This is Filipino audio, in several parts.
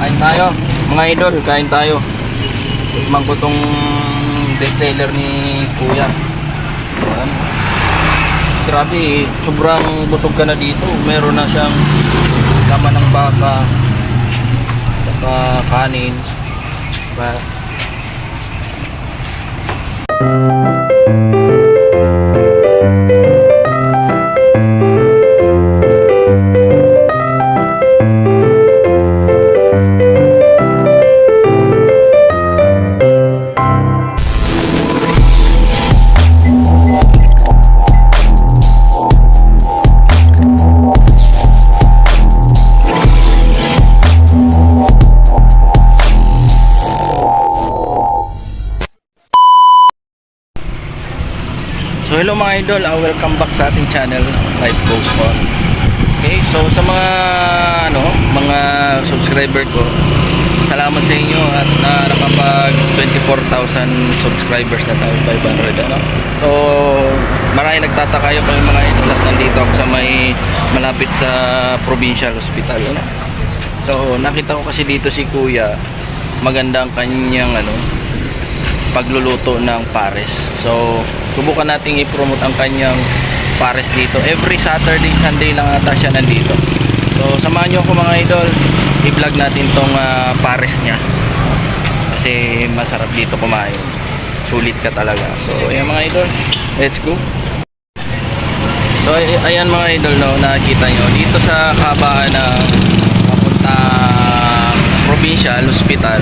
Kain tayo, mga idol, kain tayo. Tikman ko tong bestseller ni Kuya. Ayan. Grabe, sobrang busog ka na dito. Meron na siyang laman ng baka, saka kanin. Diba? So hello mga idol, welcome back sa ating channel, Life Goes On. Okay, so sa mga subscriber ko, salamat sa inyo at nakapag 24,000 subscribers na tayo, 500 ano. So marami nagtataka kayo kung mga idol at nandito ako sa may malapit sa Provincial Hospital ano. So nakita ko kasi dito si Kuya, maganda ang kanyang pagluluto ng pares. So subukan nating i-promote ang kanyang pares dito. Every Saturday, Sunday lang ata siya nandito. So samahan nyo ako mga idol, i-vlog natin tong pares niya kasi masarap dito kumain. Sulit ka talaga. So ayan mga idol, let's go. So ayan mga idol, no, nakikita nyo dito sa kabaan ng papuntang Provincial Hospital,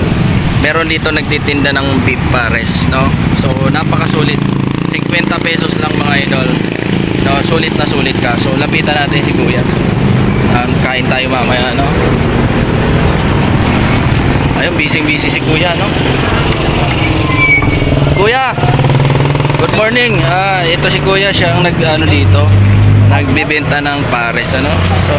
meron dito nagtitinda ng beef pares, no? So napakasulit, 50 pesos lang mga idol, no? Sulit na sulit ka. So lapitan natin si Kuya. Kain tayo mamaya, no? Ayun, busy si Kuya, no? Kuya, good morning. Ito si Kuya, siyang dito, nagbebenta ng pares, ano? So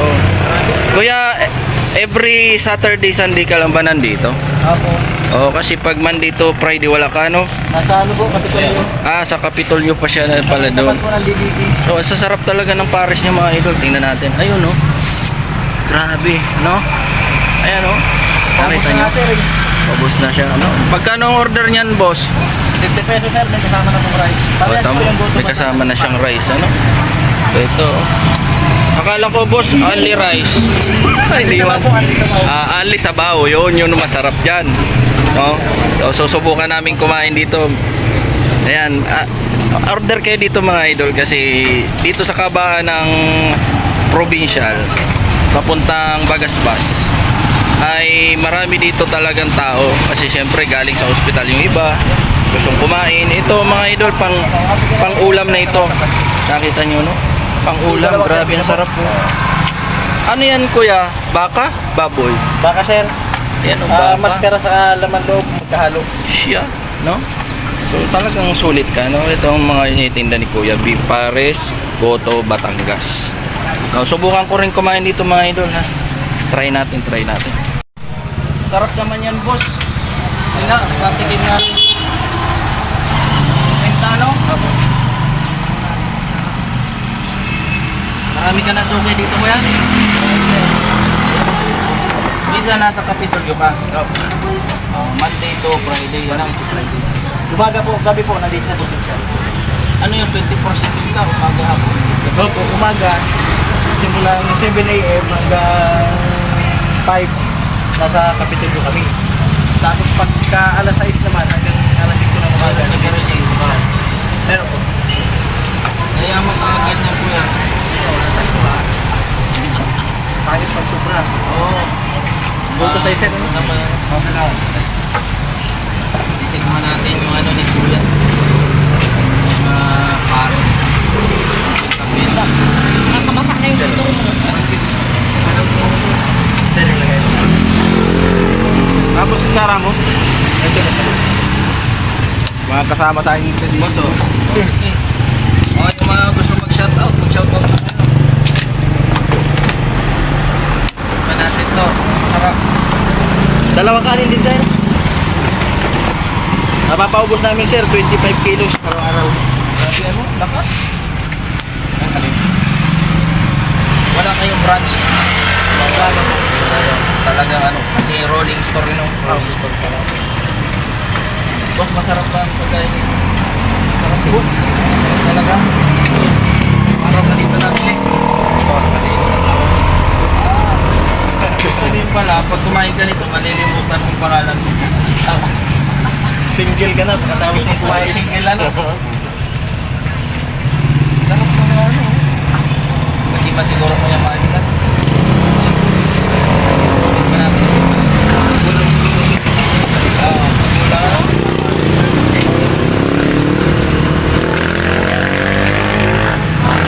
Kuya, every Saturday, Sunday ka lang ba nandito? Ako. Oo, kasi pag Monday to Friday wala ka, no? Nasa po, Kapitolyo. Sa Kapitolyo pa siya na pala doon. Tapat po ng DBT. So, ang sasarap talaga ng pares niya mga idol. Tingnan natin. Ayun, no? Grabe, no? Ayan, no? Nakita niyo? Pabos na siya, no? Pagkano ang order niyan, boss? 50 pesos sir, may kasama na pong rice. May kasama na siyang rice, ano? Ito. Akala ko, boss, only rice. Hindi man. Only sabaw. Yun masarap dyan. No? So susubukan namin kumain dito. Ayan. Order kayo dito mga idol kasi dito sa kabaan ng Provincial papuntang Bagasbas ay marami dito talagang tao kasi syempre galing sa ospital yung iba, gustong kumain. Ito mga idol, pang ulam na ito. Nakita nyo, no? Pang ulam, grabe na sarap po. Ano yan Kuya? Baka? Baboy? Baka sir. Yan o baka. Maskara sa laman loob, magkahalo. Siya, no? So talagang sulit ka, no? Ito ang mga initinda ni Kuya, beef pares, Goto, Batangas. No, subukan ko rin kumain dito mga idol, ha? Try natin. Sarap naman yan, boss. Wala, patikin nga. Ano? Marami ka na suki dito mo yan? Minsan nasa Kapitolyo ka? Monday to Friday, yan ang Friday. Umaga po, gabi po, nandito na po siya. Ano yung 24/7 ka? Umaga hapon? Ito po, umaga. Simula ng 7 a.m. hanggang 5, nasa Kapitolyo kami. Tapos pagka alas 6 naman, hanggang alas 5 ng umaga. Pero po. Kaya makakagad niya po yan. Pangit pag sobra. Oo. Buto tayo sir. Okay na. Titigman natin yung ni Kuya. Yung pares. Kapita. Nakamasak na yung gusto ko mo. Tapos kutsara mo. Ito na. Mga kasama tayo dito. Boss, oh. Okay. Yung mga gusto mag-shoutout na. Tignan natin to. Sarap. Dalawang kanin din sir. Napapaubos namin sir, 25 kilos araw-araw. Grabe ano, lakas. Wala kayong brunch. Salamat po. Talagang ano, kasi rolling store yun, rolling store pa lang. Boss, masarap ba ang pagkain dito? Masarap boss. Talaga. Araw na dito nabili. Ito, malilimutan na sa boss. Sabihin pala, pag kumain ka nito, malilimutan ang pangalan mo. Single ka na, pagkatapos mo kumain. Single ano? Sarap mo na ano. Hindi pa siguro mo yung makikita. Hindi pa namin. Wala.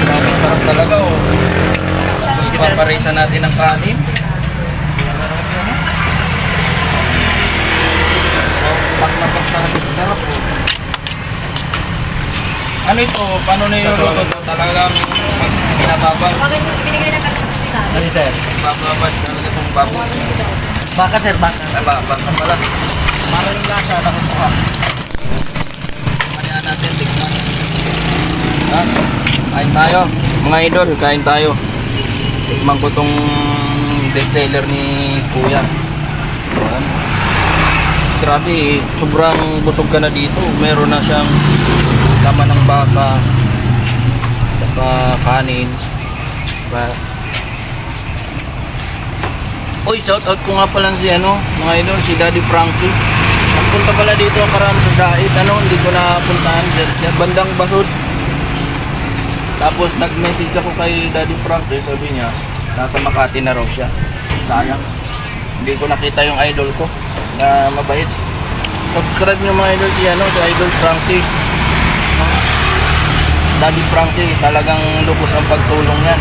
Grabe, sarap talaga oh. Tapos paparisan natin ang kanin. Pak talaga sa sarap po. Ano ito? Paano na yung luto ito? Talagang pinababang. Ano sir? Bababas talaga itong baboy. Baka sir, baka. Ay, baka pala. Para yung lasa, tapos ka. Kaya natin, tignan. Ha? Kain tayo. Mga idol, kain tayo. Tikman ko itong bestseller ni Kuya. Ayan. Grabe, sobrang busog ka na dito. Meron na siyang laman ng baka, saka kanin. Diba? Uy, shout out ko nga pala si mga idol, si Daddy Frankie. Nagpunta pala dito karaan sa Dait, hindi ko napuntahan. Bandang Basud. Tapos nag-message ako kay Daddy Frankie, sabi niya, nasa Makati na raw siya. Sayang. Hindi ko nakita yung idol ko na mabait. Subscribe nyo mga idol si Idol Frankie. Daddy Frankie, talagang lubos ang pagtulong yan.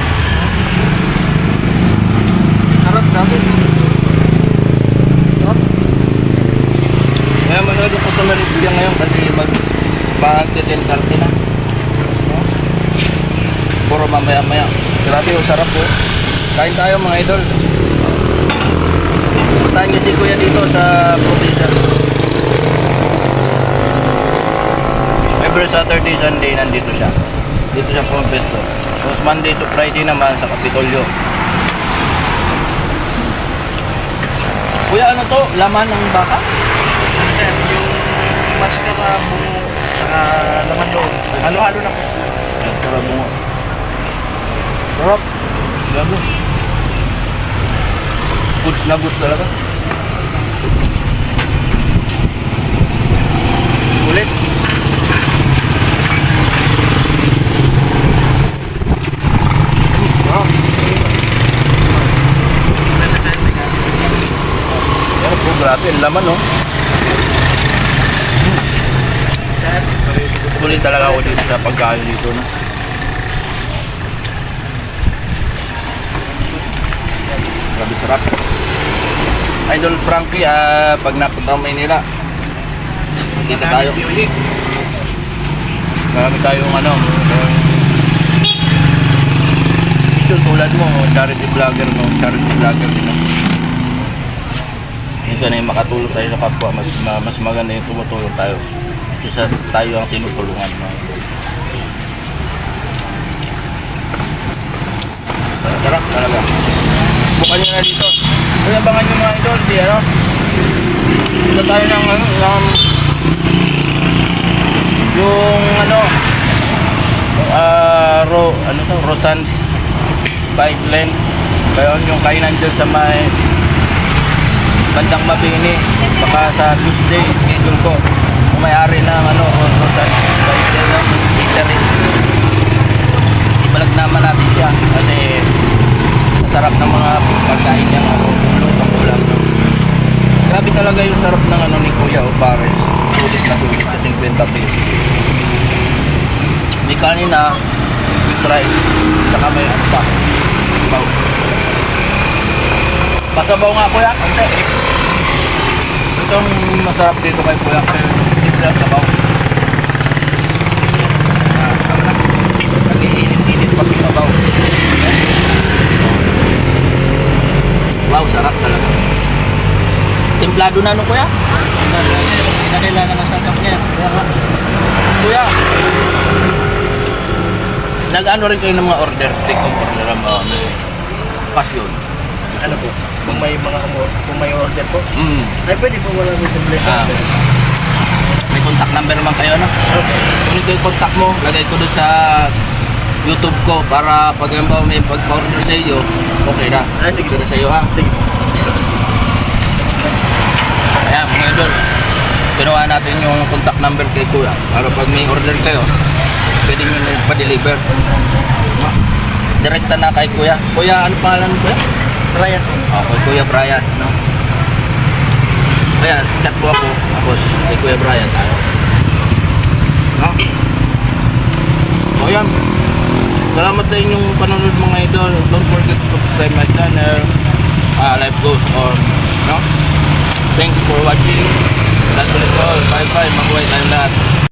Sarap dami. Sarap. Kaya masyado ko sa narito yan ngayon kasi mag-10:30 na. Puro mamaya-maya. Grabe yung sarap po. Kain tayo mga idol. Puntahan niyo si Kuya dito sa probinsya. Every Saturday, Sunday nandito siya. Dito siya pumapesto. Tapos Monday to Friday naman sa Kapitolyo. Kuya, ano to? Laman ng baka? Yung mas bungo, saka laman loob. Halo-halo na po. Sarap bungo. Sarap. Grabe. Goods na goods talaga. Ulit. Sarap. Sarap po, grabe. Ang laman, no? Ulit talaga ako dito sa pagkain dito, no? Grabe sarap. Idol Frankie, pag napunta ng Maynila, dito tayo. Marami tayong tulad mo, charity vlogger din. Minsan ay makatulong tayo sa kapwa, mas maganda yung tumutulong tayo. Kasi tayo ang tinutulungan. Sarap talaga. Bukan nyo na dito. Kaya abangan nyo mga idol dito tayo ng yung Rosan's Bike Lane. Kaya yung kainan dyan sa may bandang Mabini. Baka sa Tuesday schedule ko may-ari ng Rosan's Bike Lane Eatery. Ibalag naman natin siya kasi sa sarap ng mga pagkain niyang lutong ulam. Grabe talaga yung sarap ng ni Kuya Pares. Sulit na sulit sa 50 pesos. May kanina with rice, saka may pa. Sabaw. Pasabaw nga Kuya, konti. Itong masarap dito kay Kuya, libre ang sabaw. Nag-iinit-init pa sa sabaw. Wow, sarap talaga. Templado na Kuya? Kailangan ng sangkap niya. Kuya, nag-ano rin kayo ng mga order, take home order ng passion. ano po, kung may mga kung may order po, Mm. ay pwede po wala may problema. Ah. May contact number naman kayo, no? Okay. Kunin ko yung contact mo, lagay ko doon sa YouTube ko para pag yan ba may pag-order sa iyo, okay na. Ay, sige. Okay na sa iyo, ha? Sige. Ayan, mga idol. Kinuha natin yung contact number kay Kuya para pag may order kayo, pwede nyo na pa-deliver. Direkta na kay Kuya. Kuya, ano pangalan mo, Kuya? Ryan po. Kay Kuya Brian, no? Kaya, chat mo ako, tapos kay Kuya Brian tayo. No? So, ayan. Salamat sa inyong panonood, mga idol. Don't forget to subscribe my channel. Life goes on. No? Thanks for watching. God bless all. Bye-bye. Mabuhay tayong lahat.